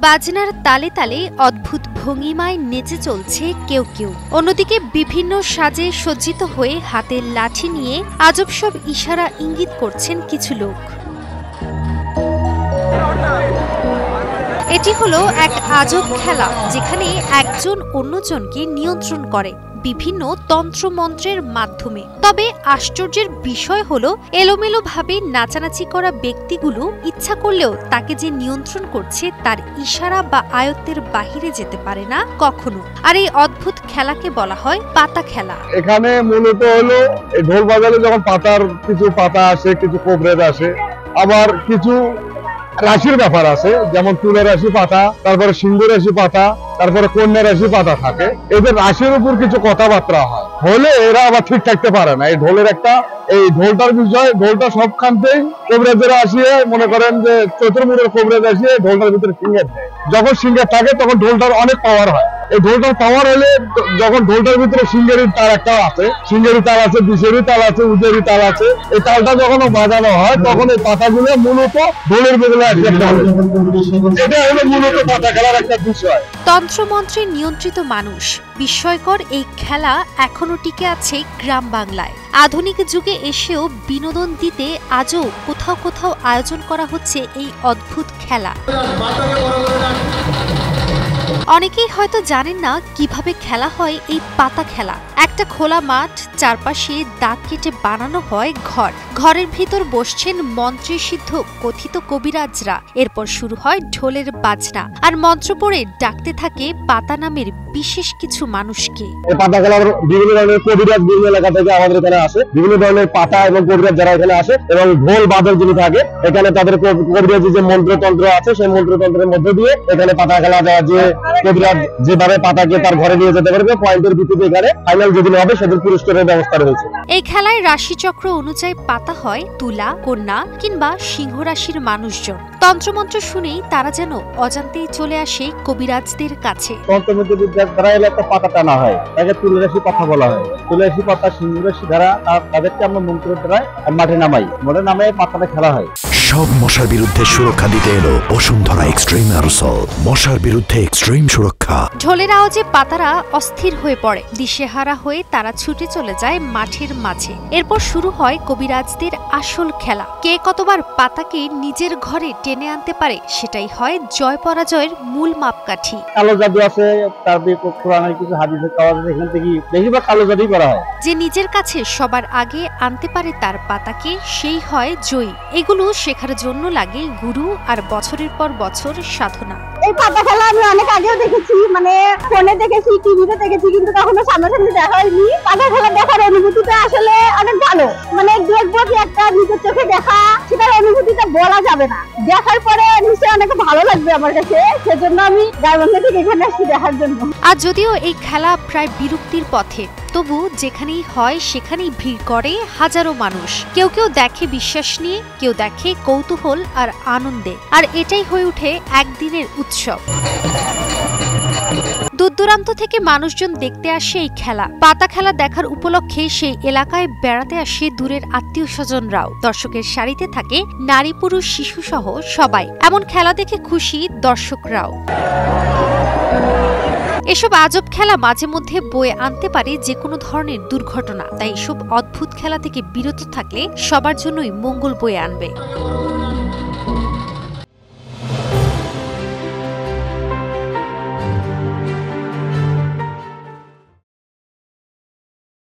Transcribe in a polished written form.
বাজনার তালে তালে অদ্ভুত ভঙ্গিমায় নেচে চলছে কেউ কেউ, অন্যদিকে বিভিন্ন সাজে সজ্জিত হয়ে হাতে লাঠি নিয়ে আজব সব ইশারা ইঙ্গিত করছেন কিছু লোক। এটি হলো এক আজব খেলা, যেখানে একজন অন্যজনকে নিয়ন্ত্রণ করে বিভিন্ন তন্ত্রমন্ত্রের মাধ্যমে। তবে আশ্চর্যের বিষয় হলো, এলোমেলোভাবে নাচানাচি করা ব্যক্তিগুলো ইচ্ছা করলেও তাকে যে নিয়ন্ত্রণ করছে তার ইশারা বা আয়ত্তের বাহিরে যেতে পারে না কখনো। আর এই অদ্ভুত খেলাকে বলা হয় পাতা খেলা। এখানে মূলত হলো ঢোল বাজালে যখন পাতার কিছু পাতা আসে, কিছু কবরেজ আসে, আবার কিছু রাশির ব্যাপার আছে, যেমন তুলা রাশি পাতা, তারপরে সিংহ রাশি পাতা, তারপরে কন্যা রাশি পাতা থাকে। এদের রাশির উপর কিছু কথাবার্তা হয়, হলে এরা আবার ঠিক থাকতে পারে না। এই ঢোলের একটা এই ঢোলটার বিষয়, ঢোলটা সবখানতেই কবরেজেরা আসিয়ে মনে করেন যে চতুর্মুড়ের কবরেজ আসিয়ে ঢোলটার ভিতরে সিঙ্গার দেয়। যখন সিঙ্গার থাকে তখন ঢোলটার অনেক পাওয়ার হয়। এই ঢোলটার পাওয়ার হলে যখন ঢোলটার ভিতরে সিঙ্গারির তাল একটা আছে, সিঙ্গারি তাল আছে, বিশেরি তাল আছে, উজেরি তাল আছে, এই তালটা যখন বাজানো হয় তখন এই পাতাগুলো মূলত ঢোলের ভিতরে এটা হলো মূলত পাতা খেলার একটা বিষয়। তন্ত্রমন্ত্রে নিয়ন্ত্রিত মানুষ। বিস্ময়কর এই খেলা এখনো টিকে আছে গ্রাম বাংলায়। আধুনিক যুগে এসেও বিনোদন দিতে আজও কোথাও কোথাও আয়োজন করা হচ্ছে এই অদ্ভুত খেলা। অনেকেই হয়তো জানেন না কিভাবে খেলা হয় এই পাতা খেলা। একটা খোলা মাঠ, চারপাশে দাগ কেটে বানানো হয় ঘর। ঘরের ভিতর বসছেন মন্ত্রে সিদ্ধ কথিত কবিরাজরা। এরপর শুরু হয় ঢোলের বাজনা, আর মন্ত্র পড়ে ডাকতে থাকে পাতা নামের বিশেষ কিছু মানুষকে। এই পাতা খেলার বিভিন্ন ধরনের কবিরাজ বিভিন্ন এলাকা থেকে আমাদের এখানে আসে, বিভিন্ন ধরনের পাতা এবং কবিরাজ যারা এখানে আসে এবং ঢোল বাদল যিনি থাকে, এখানে তাদের কবিরাজি যে মন্ত্রতন্ত্র আছে সেই মন্ত্রতন্ত্রের মধ্যে দিয়ে এখানে পাতা খেলা যায়। যে কবিরাজ যেভাবে পাতাকে তার ঘরে নিয়ে যেতে পারবে, পয়েন্টের ভিত্তিতে এখানে ফাইনাল যেদিন হবে সেদিন পুরস্কারের ব্যবস্থা রয়েছে। এই খেলায় রাশিচক্র অনুযায়ী পাতা হয় তুলা, কন্যা কিংবা সিংহ রাশির মানুষজন। তন্ত্রমন্ত্র শুনেই তারা যেন অজান্তেই চলে আসে কবিরাজদের কাছে। তন্ত্রমন্ত্রবিদ্যার দ্বারা এলে একটা পাতা টানা হয়, তাকে তুলা রাশি কথা বলা হয়। তুলা রাশি পাতা, সিংহ রাশি দ্বারা তাদেরকে আমরা মন্ত্রের দ্বারা মাঠে নামাই, মাঠে নামাই পাতাটা খেলা হয়। সব মশার বিরুদ্ধে সুরক্ষা দিতে এলো বসুন্ধরা এক্সট্রিম অ্যারোসল, মশার বিরুদ্ধে এক্সট্রিম সুরক্ষা। ঢোলের আওয়াজে পাতারা অস্থির হয়ে পড়ে, দিশেহারা হয়ে তারা ছুটে চলে যায় মাঠের মাঝে। এরপর শুরু হয় কবিরাজদের আসল খেলা। কে কতবার পাতাকে নিজের ঘরে টেনে আনতে পারে সেটাই হয় জয় পরাজয়ের মূল মাপকাঠি। কালো জাদু আছে, তারপরে কোরআনের কিছু হাদিসের কাজ আছে, এখান থেকে বেশিরভাগ কালো জাদুই করা হয়। যে নিজের কাছে সবার আগে আনতে পারে তার পাতাকে, সেই হয় জয়ী। এগুলো শেখার জন্য লাগে গুরু আর বছরের পর বছর সাধনা। এই পাতা খেলা আমি অনেক আগেও দেখেছি, মানে ফোনে দেখেছি, টিভিতে দেখেছি, কিন্তু কখনো সামনাসামনি দেখা হয়নি। পাতা খেলা দেখার অনুভূতিটা আসলে অনেক ভালো, মানে দেখবো যে একটা নিজের চোখে দেখা, সেটার অনুভূতিটা বলা যাবে না। দেখার পরে নিশ্চয়ই অনেক ভালো লাগবে আমার কাছে, সেজন্য আমি গাইবান্ধা থেকে এখানে আসছি দেখার জন্য। আর যদিও এই খেলা প্রায় বিলুপ্তির পথে, তবু যেখানেই হয় সেখানেই ভিড় করে হাজারো মানুষ। কেউ কেউ দেখে বিশ্বাস নিয়ে, কেউ দেখে কৌতূহল আর আনন্দে, আর এটাই হয়ে ওঠে একদিনের উৎসব। দূর দূরান্ত থেকে মানুষজন দেখতে আসে এই খেলা। পাতা খেলা দেখার উপলক্ষে সেই এলাকায় বেড়াতে আসে দূরের আত্মীয় স্বজনরাও। দর্শকের সারিতে থাকে নারী, পুরুষ, শিশু সহ সবাই। এমন খেলা দেখে খুশি দর্শকরাও। এসব আজব খেলা মাঝে মধ্যে বয়ে আনতে পারে যে কোনো ধরনের দুর্ঘটনা, তাই এসব অদ্ভুত খেলা থেকে বিরত থাকলে সবার জন্যই মঙ্গল বয়ে আনবে।